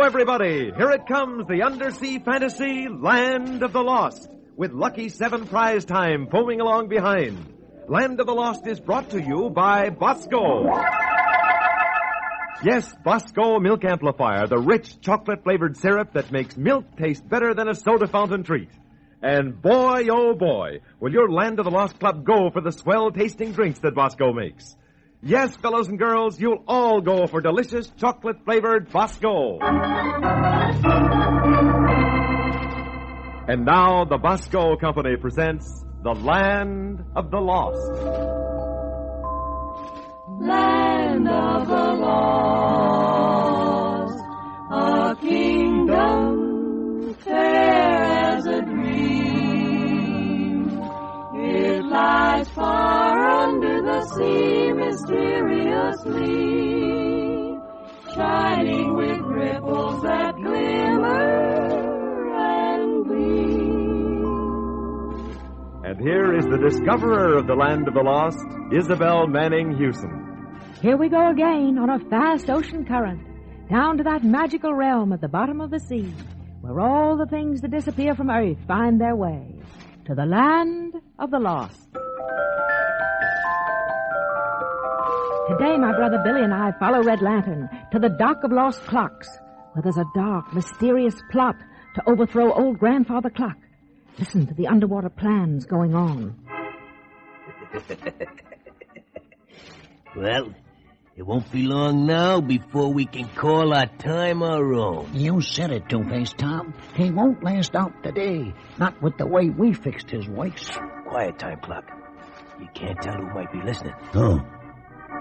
everybody. Here it comes, the undersea fantasy Land of the Lost, with Lucky 7 prize time foaming along behind. Land of the Lost is brought to you by Bosco. Yes, Bosco Milk Amplifier, the rich chocolate-flavored syrup that makes milk taste better than a soda fountain treat. And boy, oh boy, will your Land of the Lost Club go for the swell-tasting drinks that Bosco makes. Yes, fellows and girls, you'll all go for delicious chocolate-flavored Bosco. And now the Bosco Company presents The Land of the Lost. Land of the Lost, a kingdom fair as a dream. It lies far under the sea mysteriously, shining with ripples that glimmer and gleam. And here is the discoverer of the Land of the Lost, Isabel Manning Hewson. Here we go again on a fast ocean current, down to that magical realm at the bottom of the sea, where all the things that disappear from Earth find their way to the Land of the Lost. Today, my brother Billy and I follow Red Lantern to the Dock of Lost Clocks, where there's a dark, mysterious plot to overthrow old Grandfather Clock. Listen to the underwater plans going on. Well, it won't be long now before we can call our time our own. You said it, Two-Face Tom. He won't last out today. Not with the way we fixed his works. Quiet time, Clock. You can't tell who might be listening. Oh.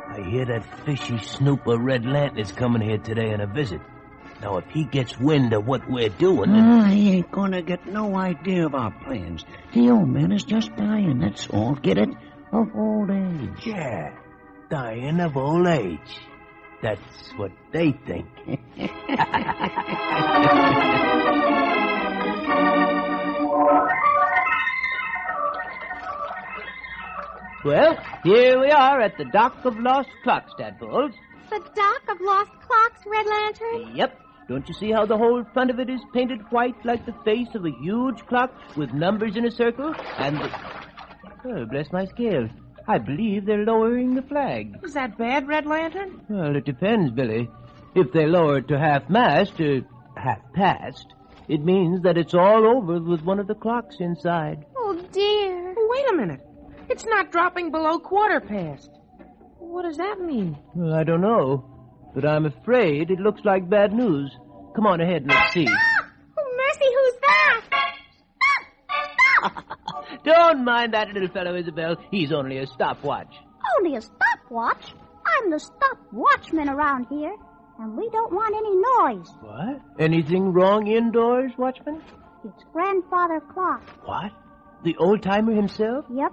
I hear that fishy snooper Red Lantern is coming here today on a visit. Now, if he gets wind of what we're doing... He ain't gonna get no idea of our plans. The old man is just dying, that's all. Get it? Of old age. Yeah, dying of old age. That's what they think. Well, here we are at the Dock of Lost Clocks, Tadpoles. The Dock of Lost Clocks, Red Lantern? Yep. Don't you see how the whole front of it is painted white like the face of a huge clock with numbers in a circle? And the... Oh, bless my scales. I believe they're lowering the flag. Is that bad, Red Lantern? Well, it depends, Billy. If they lower it to half-mast, or half-past, it means that it's all over with one of the clocks inside. Oh, dear. Wait a minute. It's not dropping below quarter past. What does that mean? Well, I don't know, but I'm afraid it looks like bad news. Come on ahead and let's see. Stop! Oh, mercy, who's that? Stop! Don't mind that little fellow, Isabel. He's only a stopwatch. Only a stopwatch? I'm the stopwatchman around here, and we don't want any noise. What? Anything wrong indoors, Watchman? It's Grandfather Clock. What? The old-timer himself? Yep.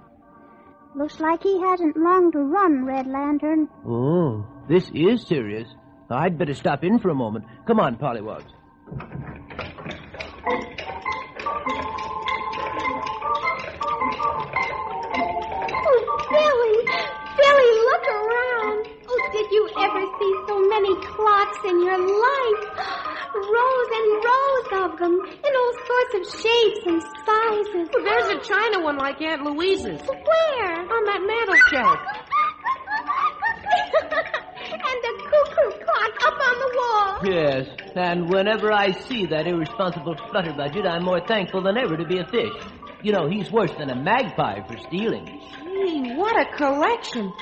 Looks like he hasn't long to run, Red Lantern. Oh, this is serious. I'd better stop in for a moment. Come on, Pollywogs. Oh, Billy! Billy, look around. Oh, did you ever see so many clocks in your life? Rows and rows of them, in all sorts of shapes and sizes. Well, there's a China one like Aunt Louise's. Where? On that mantel shelf. And a cuckoo clock up on the wall. Yes, and whenever I see that irresponsible flutterbudget, I'm more thankful than ever to be a fish. You know, he's worse than a magpie for stealing. Gee, what a collection.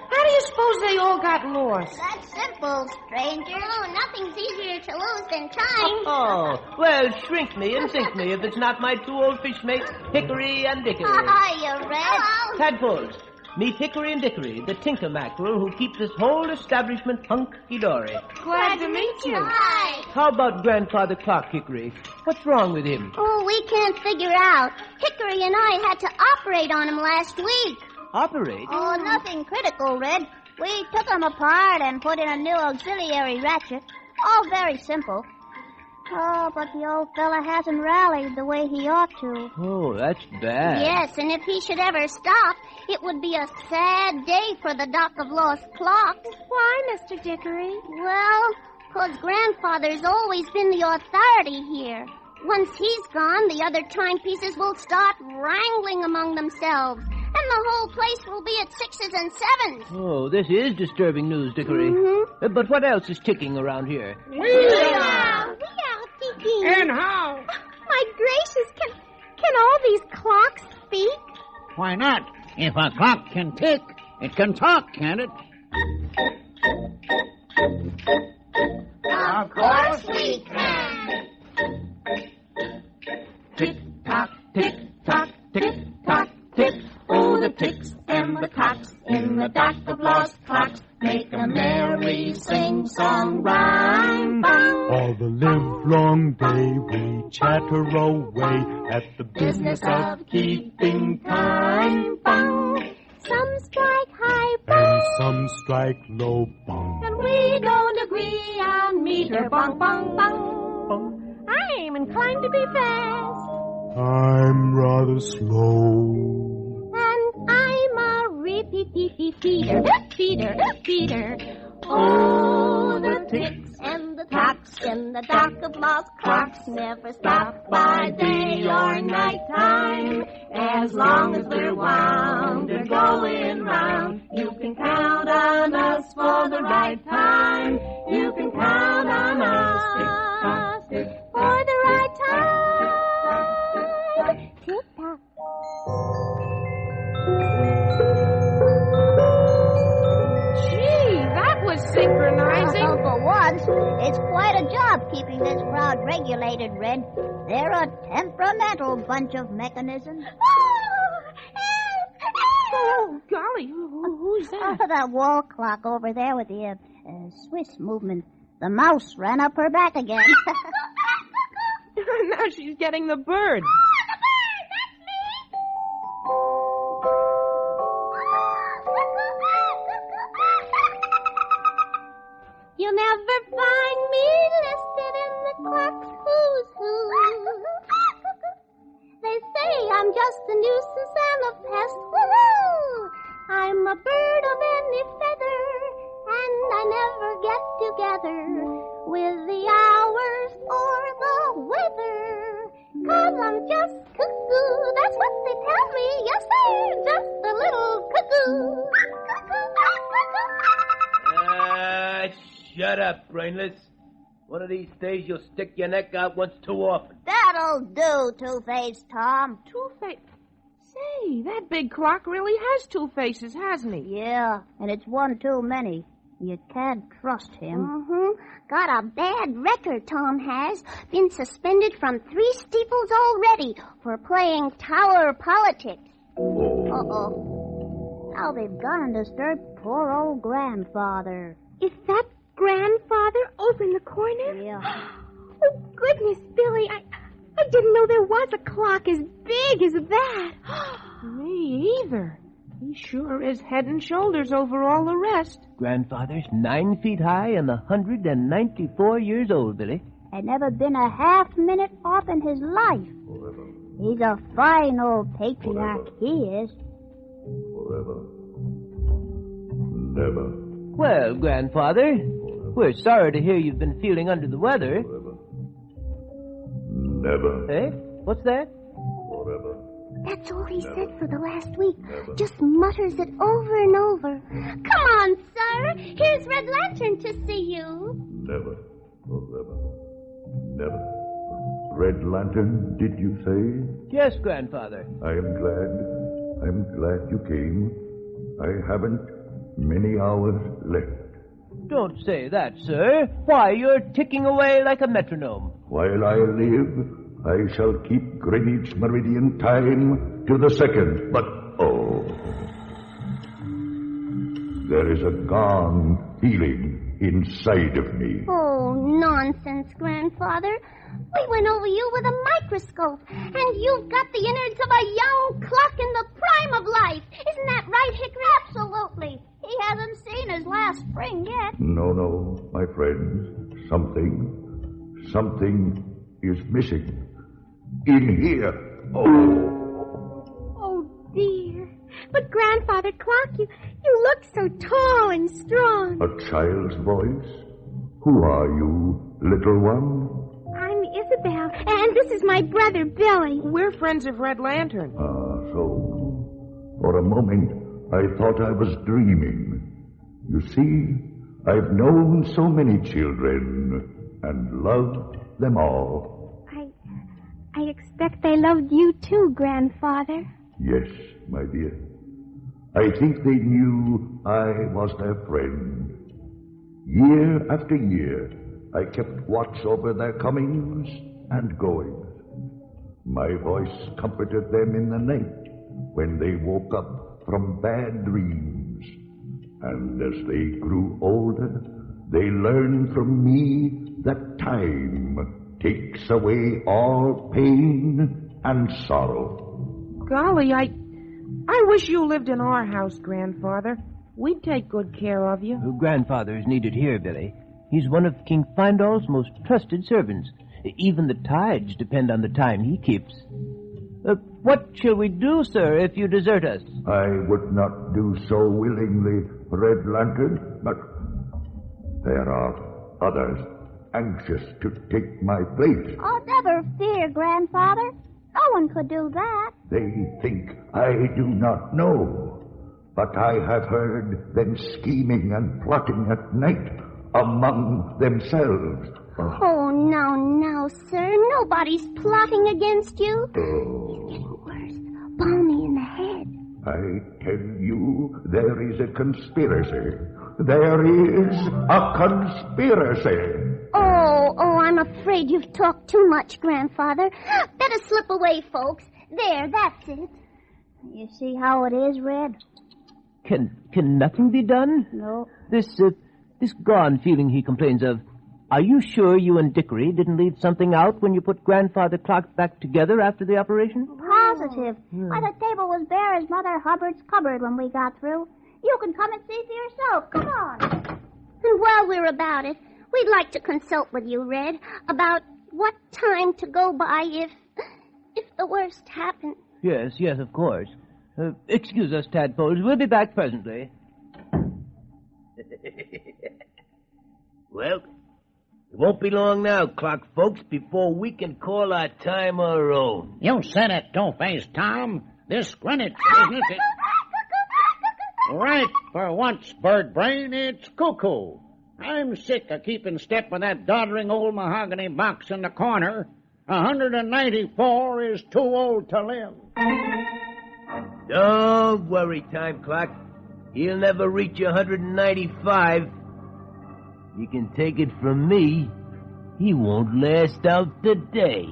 How do you suppose they all got lost? That's simple, stranger. Oh, nothing's easier to lose than time. Oh, well, shrink me and sink me if it's not my two old fish mates, Hickory and Dickory. Hiya, Red. Tadpoles, meet Hickory and Dickory, the tinker mackerel who keep this whole establishment hunky-dory. Glad to meet you. Hi. How about Grandfather Clock, Hickory? What's wrong with him? Oh, we can't figure out. Hickory and I had to operate on him last week. Operate? Oh, nothing critical, Red. We took him apart and put in a new auxiliary ratchet. All very simple. Oh, but the old fella hasn't rallied the way he ought to. Oh, that's bad. Yes, and if he should ever stop, it would be a sad day for the Dock of Lost Clocks. Why, Mr. Dickory? Well, 'Cause Grandfather's always been the authority here. Once he's gone, the other timepieces will start wrangling among themselves. And the whole place will be at 6s and 7s. Oh, this is disturbing news, Dickory. Mm-hmm. But what else is ticking around here? We are ticking. And how? My gracious, can all these clocks speak? Why not? If a clock can tick, it can talk, can't it? Of course we can. Tick-tock, tick-tock, tick-tock, tick. Oh, the ticks and the tocks in the dock of lost clocks make a merry sing-song rhyme. Bang. All the livelong day we chatter away at the business of keeping time. Bang. Some strike high, And bang. some strike low, bong. And we don't agree on meter, bang, bang, bang. I'm inclined to be fast. I'm rather slow. And I'm a repeat-feeder, feeder. Oh, the ticks and the tocks in the dock of lost clocks never stop by day or night time. As long as we're wound and going round, you can count on us for the right time. You can count on us for the right time. Tick-tock. Gee, that was synchronizing. For once, it's quite a job keeping this crowd regulated, Red. They're a temperamental bunch of mechanisms. Oh, golly, who's that? Oh, that wall clock over there with the Swiss movement. The mouse ran up her back again. Now she's getting the bird. You'll never find me listed in the clock's who's who. They say I'm just a nuisance and a pest. Woo-hoo! I'm a bird of any feather, and I never get together with the hours or the weather. 'Cause I'm just cuckoo, that's what they tell me. Yes, sir, just a little cuckoo. Shut up, brainless. One of these days you'll stick your neck out once too often. That'll do, Two-Face Tom. Two-Face. Say, that big clock really has two faces, hasn't he? Yeah, and it's one too many. You can't trust him. Mm-hmm. Got a bad record, Tom has. Been suspended from 3 steeples already for playing tower politics. Uh-oh. Now they've gone and disturbed poor old Grandfather. Is that Grandfather over in the corner? Yeah. Oh, goodness, Billy, I didn't know there was a clock as big as that. Me either. He sure is head and shoulders over all the rest. Grandfather's 9 feet high and 194 years old, Billy. Had never been a half minute off in his life. He's a fine old patriarch, he is. Forever. Never. Well, Grandfather, we're sorry to hear you've been feeling under the weather. Never. Eh? What's that? Forever. That's all he said for the last week. Just mutters it over and over. Come on, sir. Here's Red Lantern to see you. Never. Forever. Never. Red Lantern, did you say? Yes, Grandfather. I am glad. I'm glad you came. I haven't many hours left. Don't say that, sir. Why, you're ticking away like a metronome. While I live, I shall keep Greenwich Meridian time to the second. But, oh, there is a gone feeling inside of me. Oh, nonsense, Grandfather. We went over you with a microscope, and you've got the innards of a young clock in the prime of life. Isn't that right, Hickory? Absolutely. He hasn't seen his last spring yet. No, my friends. Something is missing. In here. Oh, dear. But, Grandfather Clock, you look so tall and strong. A child's voice? Who are you, little one? I'm Isabel, and this is my brother, Billy. We're friends of Red Lantern. So. For a moment, I thought I was dreaming. You see, I've known so many children and loved them all. I expect they loved you too, Grandfather. Yes, my dear. I think they knew I was their friend. Year after year, I kept watch over their comings and goings. My voice comforted them in the night when they woke up from bad dreams. And as they grew older, they learned from me that time takes away all pain and sorrow. Golly, I wish you lived in our house, Grandfather. We'd take good care of you. Your grandfather is needed here, Billy. He's one of King Findall's most trusted servants. Even the tides depend on the time he keeps. What shall we do, sir, if you desert us? I would not do so willingly, Red Lantern, but there are others anxious to take my place. Oh, never fear, Grandfather. No one could do that. They think I do not know, but I have heard them scheming and plotting at night among themselves. Oh, no, sir. Nobody's plotting against you. Oh. It's worse. Balmy in the head. I tell you, there is a conspiracy. There is a conspiracy. Oh, I'm afraid you've talked too much, Grandfather. Better slip away, folks. There, that's it. You see how it is, Red? Can nothing be done? No. This gone feeling he complains of, are you sure you and Dickory didn't leave something out when you put Grandfather Clock back together after the operation? Positive. Why, the table was bare as Mother Hubbard's cupboard when we got through. You can come and see for yourself. Come on. And while we're about it, we'd like to consult with you, Red, about what time to go by if the worst happens. Yes, of course. Excuse us, tadpoles. We'll be back presently. Well, it won't be long now, Clock folks, before we can call our time our own. You said it, Two-Face Tom. This Greenwich business is... Right for once, Bird Brain, it's cuckoo. I'm sick of keeping step with that doddering old mahogany box in the corner. 194 is too old to live. Don't worry, Time Clock. He'll never reach 195. You can take it from me. He won't last out the day.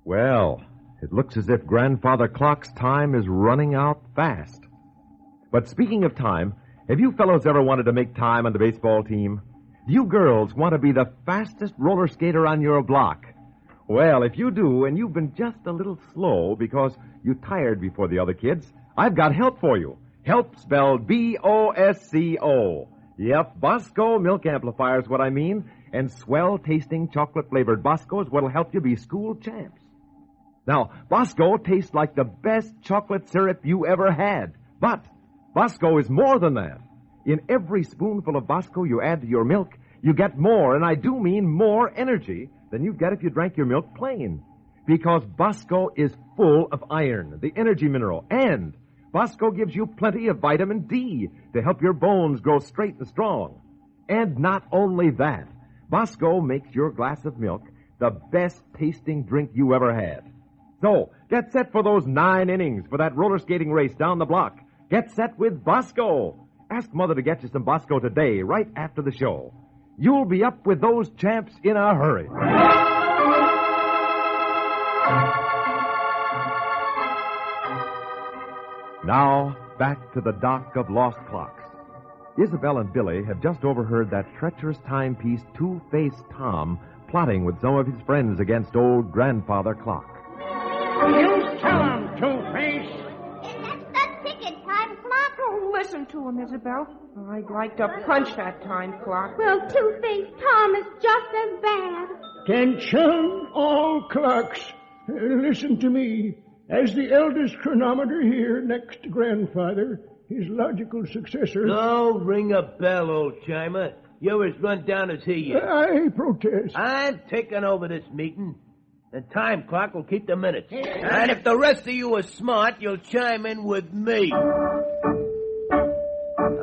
Well, it looks as if Grandfather Clock's time is running out fast. But speaking of time, have you fellows ever wanted to make time on the baseball team? Do you girls want to be the fastest roller skater on your block? Well, if you do, and you've been just a little slow because you tired before the other kids, I've got help for you. Help spelled B-O-S-C-O. Yep, Bosco Milk Amplifier is what I mean, and swell-tasting chocolate-flavored Bosco is what'll help you be school champs. Now, Bosco tastes like the best chocolate syrup you ever had, but Bosco is more than that. In every spoonful of Bosco you add to your milk, you get more, and I do mean more energy than you'd get if you drank your milk plain. Because Bosco is full of iron, the energy mineral, and Bosco gives you plenty of vitamin D to help your bones grow straight and strong. And not only that, Bosco makes your glass of milk the best-tasting drink you ever had. So, get set for those 9 innings for that roller skating race down the block. Get set with Bosco. Ask Mother to get you some Bosco today, right after the show. You'll be up with those champs in a hurry. Now, back to the Dock of Lost Clocks. Isabel and Billy have just overheard that treacherous timepiece Two-Faced Tom plotting with some of his friends against old Grandfather Clock. You tell him, Two-Face. That's the ticket, Time Clock. Oh, listen to him, Isabel. I'd like to punch that time clock. Well, Two-Faced Tom is just as bad. Attention, all clocks. Listen to me. As the eldest chronometer here next to Grandfather, his logical successor... Don't ring a bell, old chimer. You're as run down as he is. I protest. I'm taking over this meeting. The time clock will keep the minutes. And if the rest of you are smart, you'll chime in with me.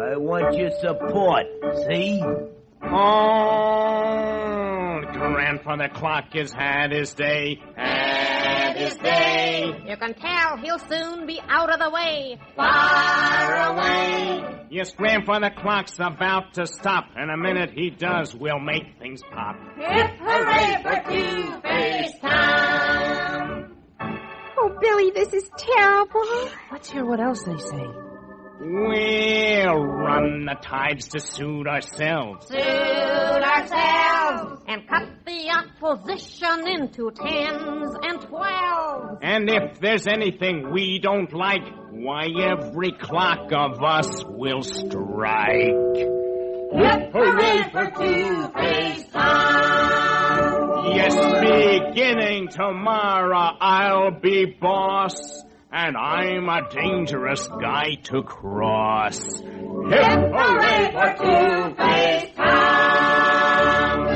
I want your support, see? Oh, Grandfather Clock has had his day. Had his day. You can tell he'll soon be out of the way. Far away. Yes, Grandfather Clock's about to stop. In a minute he does, we'll make things pop. Hip hooray for Two-Face Tom. Oh, Billy, this is terrible. Let's hear what else they say. We'll run the tides to suit ourselves. Suit ourselves. And cut the opposition into 10s and 12s. And if there's anything we don't like, why, every clock of us will strike. Hip hooray for Two-Face Tom. Yes, beginning tomorrow I'll be boss. And I'm a dangerous guy to cross. Hip hooray for Two-Face Tom!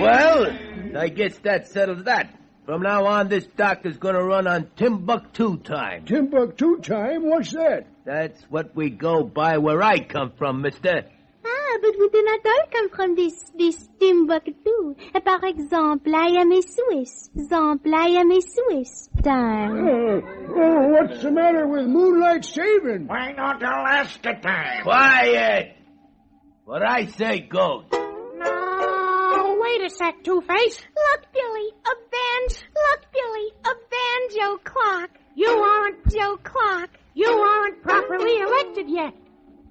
Well, I guess that settles that. From now on, this dock is going to run on Timbuktu time. Timbuktu time? What's that? That's what we go by where I come from, mister. Ah, but we do not all come from this Timbuktu. Par exemple, I am a Swiss. Time. Oh, what's the matter with moonlight saving? Why not Alaska time? Quiet! What I say goes. No, wait a sec, Two-Face. Look, Billy, a banjo clock. You aren't Joe Clock. You aren't properly elected yet.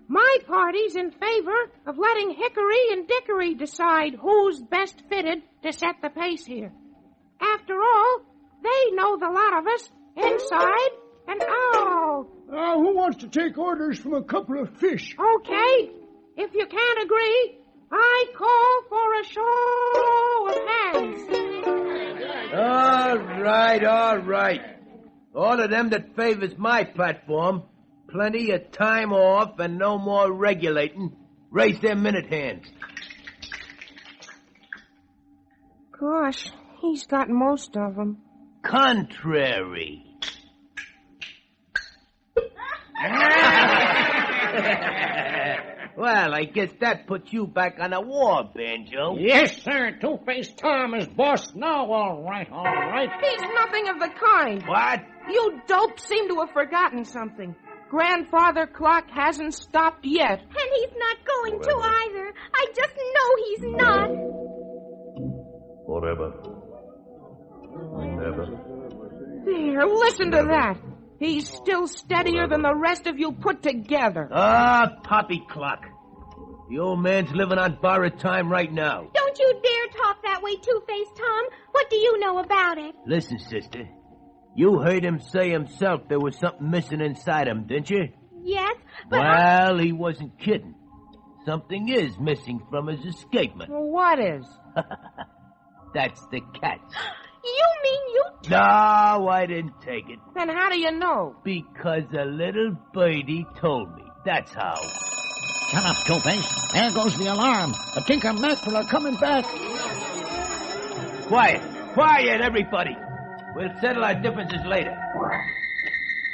My party's in favor of letting Hickory and Dickory decide who's best fitted to set the pace here. After all, they know the lot of us, inside and out. Who wants to take orders from a couple of fish? Okay. If you can't agree, I call for a show of hands. All right. All of them that favors my platform, plenty of time off and no more regulating, raise their minute hands. Gosh, he's got most of them. Contrary. Well, I guess that puts you back on the war, Banjo. Yes, sir. Two-Face Tom is boss now. All right. He's nothing of the kind. What? You dopes seem to have forgotten something. Grandfather Clock hasn't stopped yet. And he's not going to either. I just know he's not. Forever. Never. There, listen to that. He's still steadier than the rest of you put together. Poppycock. The old man's living on borrowed time right now. Don't you dare talk that way, Two-Face Tom. What do you know about it? Listen, sister. You heard him say himself there was something missing inside him, didn't you? Yes, but Well, he wasn't kidding. Something is missing from his escapement. Well, what is? That's the cat. You mean you... No, I didn't take it. Then how do you know? Because a little birdie told me. That's how. Shut up, Two-Face. There goes the alarm. The Tinker Mackerel are coming back. Quiet, everybody. We'll settle our differences later.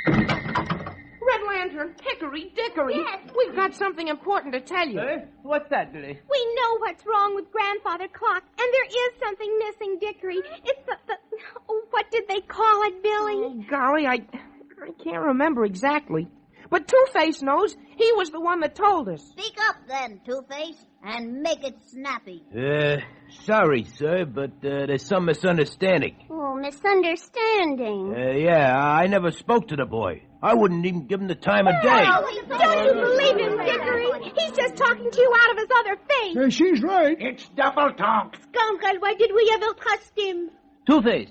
Red Lantern, Hickory, Dickory. Yes. We've got something important to tell you. What's that, Billy? We know what's wrong with Grandfather Clock, and there is something missing, Dickory. It's the what did they call it, Billy? Oh, golly, I can't remember exactly. But Two-Face knows. He was the one that told us. Speak up then, Two-Face, and make it snappy. Sorry, sir, but there's some misunderstanding. Oh, misunderstanding. Yeah, I never spoke to the boy. I wouldn't even give him the time of day. Oh, don't you believe him, Dickory? He's just talking to you out of his other face. She's right. It's double talk. Scoundrel, why did we ever trust him? Two-Face,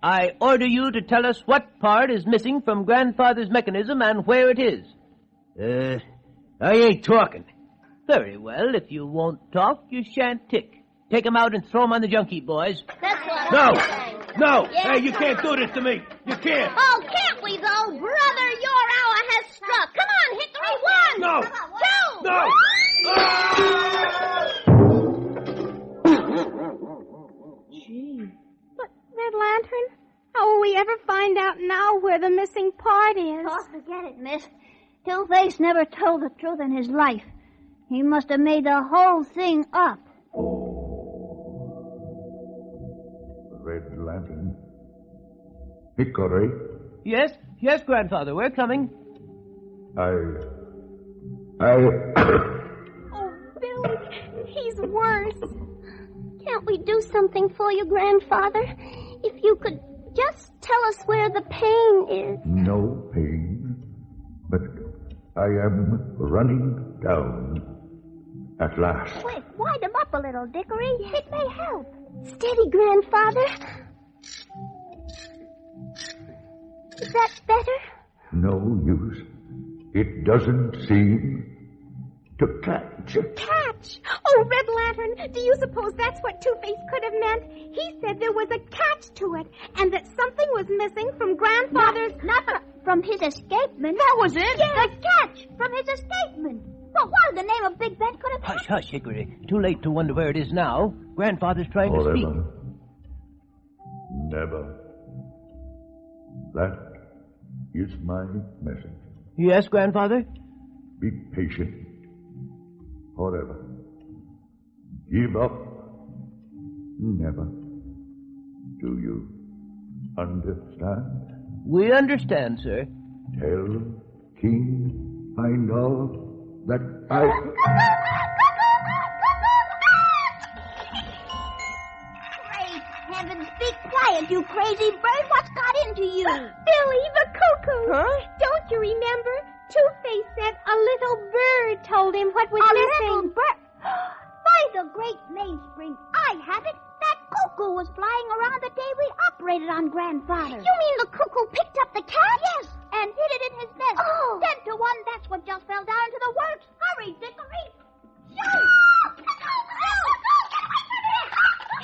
I order you to tell us what part is missing from Grandfather's mechanism and where it is. I ain't talking. Very well. If you won't talk, you shan't tick. Take 'em out and throw 'em on the junk heap, boys. That's what No! I say. No! Yes, Hey, you can't do this to me! You can't! Oh, can't we, though? Brother, your hour has struck. Come on, Hickory. One. No. Two. No! Gee. But, Red Lantern, how will we ever find out now where the missing part is? Oh, forget it, miss. Two-Face never told the truth in his life. He must have made the whole thing up. Red Lantern. Hickory, Yes, Grandfather, we're coming. I... Oh, Billy, he's worse. Can't we do something for you, Grandfather? If you could just tell us where the pain is. No pain, but I am running down at last. Wait, wind him up a little, Dickory. It may help. Steady, Grandfather. Is that better? No use. It doesn't seem to catch. Catch! Oh, Red Lantern, do you suppose that's what Two-Face could have meant? He said there was a catch to it, and that something was missing from Grandfather's... Not from his escapement. That was it? Yes, the catch from his escapement. But what in the name of Big Ben could have happened? Hush, Hickory. Too late to wonder where it is now. Grandfather's trying to speak. Forever. Never. That is my message. Yes, Grandfather? Be patient. Forever. Give up. Never. Do you understand? We understand, sir. Tell King Findall that I... Great heavens, be quiet, you crazy bird. What's got into you? Billy the cuckoo! Huh? Don't you remember? Two-Face said a little bird told him what was missing. Little bird. By the great mainspring, I have it. That cuckoo was flying around the day we operated on Grandfather. You mean the cuckoo picked up the cat? Yes, and hid it in his nest. Oh. 10 to 1, that's what just fell down into the works. Hurry, Dickory. Shoot!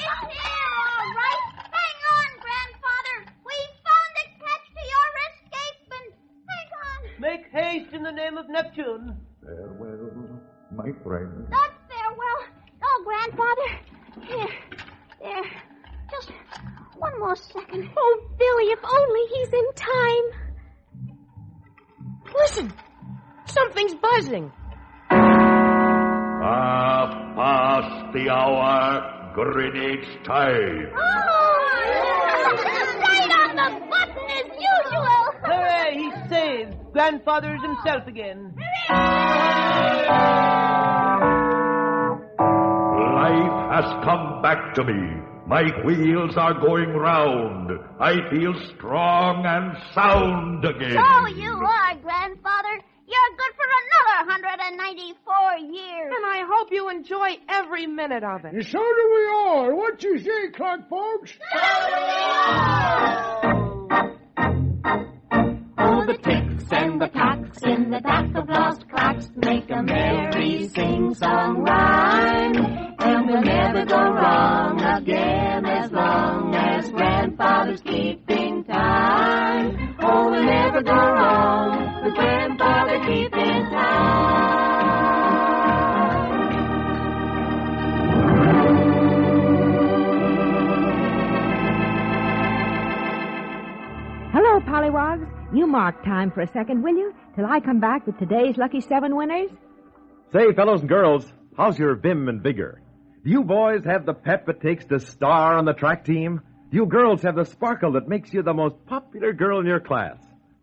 It's here, all right. Hang on, Grandfather. We found the catch to your escapement. Hang on. Make haste in the name of Neptune. Farewell, my friend. Not farewell. Oh, Grandfather. Here. There. Just one more second. Oh, Billy, if only he's in time. Listen. Something's buzzing. Past the hour, Greenwich time. Right on the button as usual. Hooray, he's saved. Grandfather is himself again. Life has come back to me. My wheels are going round. I feel strong and sound again. So you are, Grandfather. You're good for another 194 years. And I hope you enjoy every minute of it. So do we all. What you say, clock folks? Oh, the ticks and the tocks in the dock of lost clocks make a merry sing-song rhyme. And we'll never go wrong again as long as Grandfather's keeping time. Oh, we'll never go wrong with Grandfather keeping time. Hello, Pollywogs. You mark time for a second, will you? Till I come back with today's Lucky 7 winners. Say, fellows and girls, how's your vim and vigor? Do you boys have the pep it takes to star on the track team? Do you girls have the sparkle that makes you the most popular girl in your class?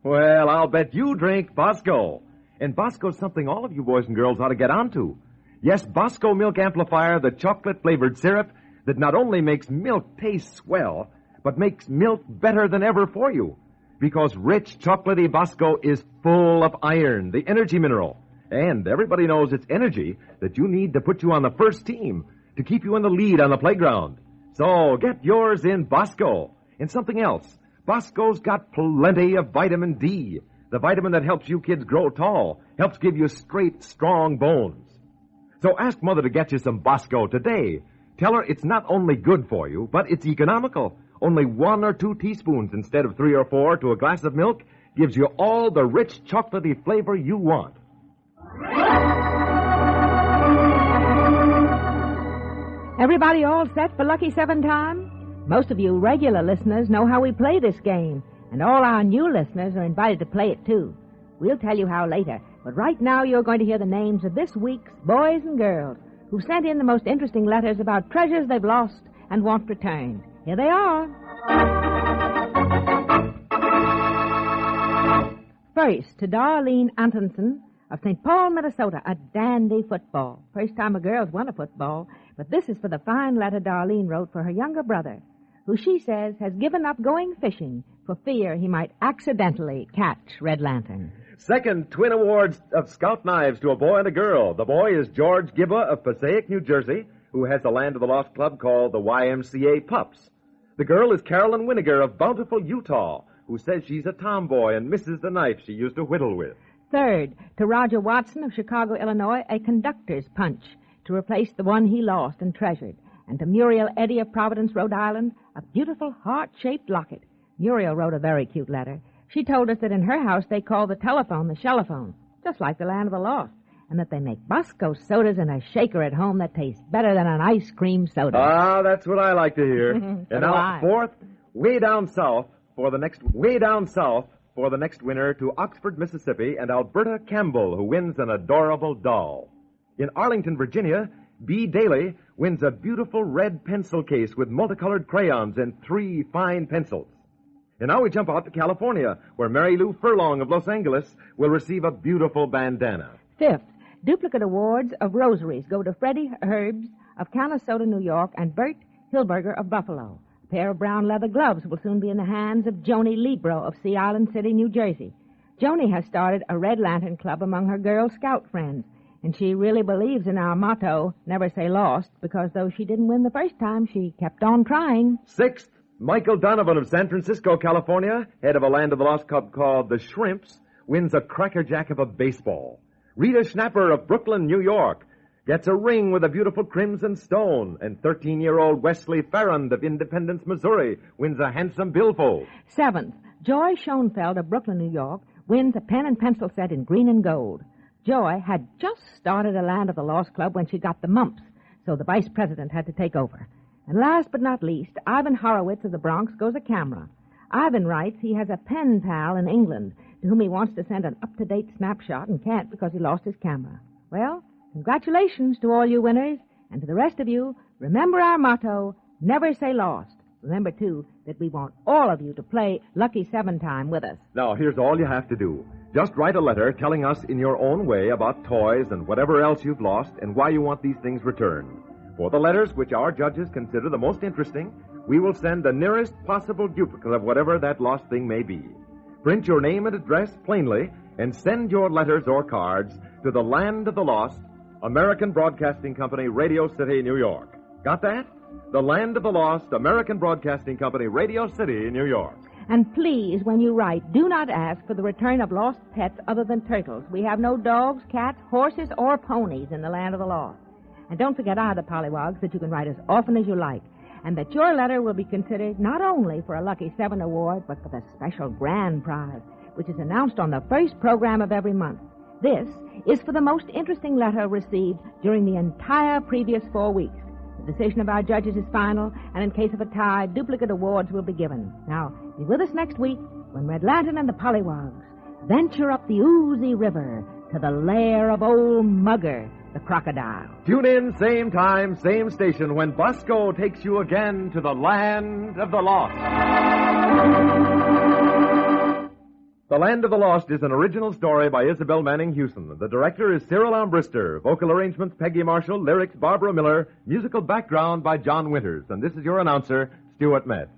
Well, I'll bet you drink Bosco. And Bosco's something all of you boys and girls ought to get onto. Yes, Bosco Milk Amplifier, the chocolate-flavored syrup that not only makes milk taste swell, but makes milk better than ever for you. Because rich, chocolatey Bosco is full of iron, the energy mineral. And everybody knows it's energy that you need to put you on the first team, to keep you in the lead on the playground. So get yours in Bosco. And something else. Bosco's got plenty of vitamin D, the vitamin that helps you kids grow tall, helps give you straight, strong bones. So ask Mother to get you some Bosco today. Tell her it's not only good for you, but it's economical. Only 1 or 2 teaspoons instead of 3 or 4 to a glass of milk gives you all the rich chocolatey flavor you want. Everybody all set for Lucky 7 time? Most of you regular listeners know how we play this game, and all our new listeners are invited to play it too. We'll tell you how later, but right now you're going to hear the names of this week's boys and girls who sent in the most interesting letters about treasures they've lost and want returned. Here they are. First, to Darlene Antonson of St. Paul, Minnesota, a dandy football. First time a girl's won a football, but this is for the fine letter Darlene wrote for her younger brother, who she says has given up going fishing for fear he might accidentally catch Red Lantern. Second, twin awards of Scout knives to a boy and a girl. The boy is George Gibba of Passaic, New Jersey, who has a Land of the Lost club called the YMCA Pups. The girl is Carolyn Winiger of Bountiful, Utah, who says she's a tomboy and misses the knife she used to whittle with. Third, to Roger Watson of Chicago, Illinois, a conductor's punch to replace the one he lost and treasured. And to Muriel Eddy of Providence, Rhode Island, a beautiful heart-shaped locket. Muriel wrote a very cute letter. She told us that in her house they call the telephone the shellophone, just like the Land of the Lost, and that they make Bosco sodas in a shaker at home that tastes better than an ice cream soda. Ah, that's what I like to hear. So And now, fourth, way down south for the next winner to Oxford, Mississippi, and Alberta Campbell, who wins an adorable doll. In Arlington, Virginia, B. Daly wins a beautiful red pencil case with multicolored crayons and 3 fine pencils. And now we jump out to California, where Mary Lou Furlong of Los Angeles will receive a beautiful bandana. Fifth, duplicate awards of rosaries go to Freddie Herbs of Canastota, New York, and Bert Hilberger of Buffalo. A pair of brown leather gloves will soon be in the hands of Joni Libro of Sea Island City, New Jersey. Joni has started a Red Lantern Club among her Girl Scout friends, and she really believes in our motto, never say lost, because though she didn't win the first time, she kept on trying. Sixth, Michael Donovan of San Francisco, California, head of a Land of the Lost club called the Shrimps, wins a crackerjack of a baseball. Rita Schnapper of Brooklyn, New York, gets a ring with a beautiful crimson stone. And 13-year-old Wesley Farrand of Independence, Missouri, wins a handsome billfold. Seventh, Joy Schoenfeld of Brooklyn, New York, wins a pen and pencil set in green and gold. Joy had just started a Land of the Lost club when she got the mumps, so the vice president had to take over. And last but not least, Ivan Horowitz of the Bronx goes a camera. Ivan writes he has a pen pal in England to whom he wants to send an up-to-date snapshot and can't because he lost his camera. Well, congratulations to all you winners, and to the rest of you, remember our motto, never say lost. Remember, too, that we want all of you to play Lucky 7 time with us. Now, here's all you have to do. Just write a letter telling us in your own way about toys and whatever else you've lost and why you want these things returned. For the letters which our judges consider the most interesting, we will send the nearest possible duplicate of whatever that lost thing may be. Print your name and address plainly and send your letters or cards to the Land of the Lost, American Broadcasting Company, Radio City, New York. Got that? The Land of the Lost, American Broadcasting Company, Radio City, New York. And please, when you write, do not ask for the return of lost pets other than turtles. We have no dogs, cats, horses, or ponies in the Land of the Lost. And don't forget either, Pollywogs, that you can write as often as you like, and that your letter will be considered not only for a Lucky 7 award, but for the special grand prize, which is announced on the first program of every month. This is for the most interesting letter received during the entire previous 4 weeks. The decision of our judges is final, and in case of a tie, duplicate awards will be given. Now, be with us next week when Red Lantern and the Pollywogs venture up the oozy river to the lair of old Mugger, the crocodile. Tune in, same time, same station, when Bosco takes you again to the Land of the Lost. The Land of the Lost is an original story by Isabel Manning Hewson. The director is Cyril Armbruster. Vocal arrangements, Peggy Marshall. Lyrics, Barbara Miller. Musical background by John Winters. And this is your announcer, Stuart Metz.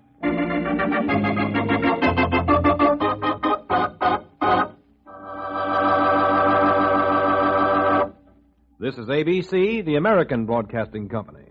This is ABC, the American Broadcasting Company.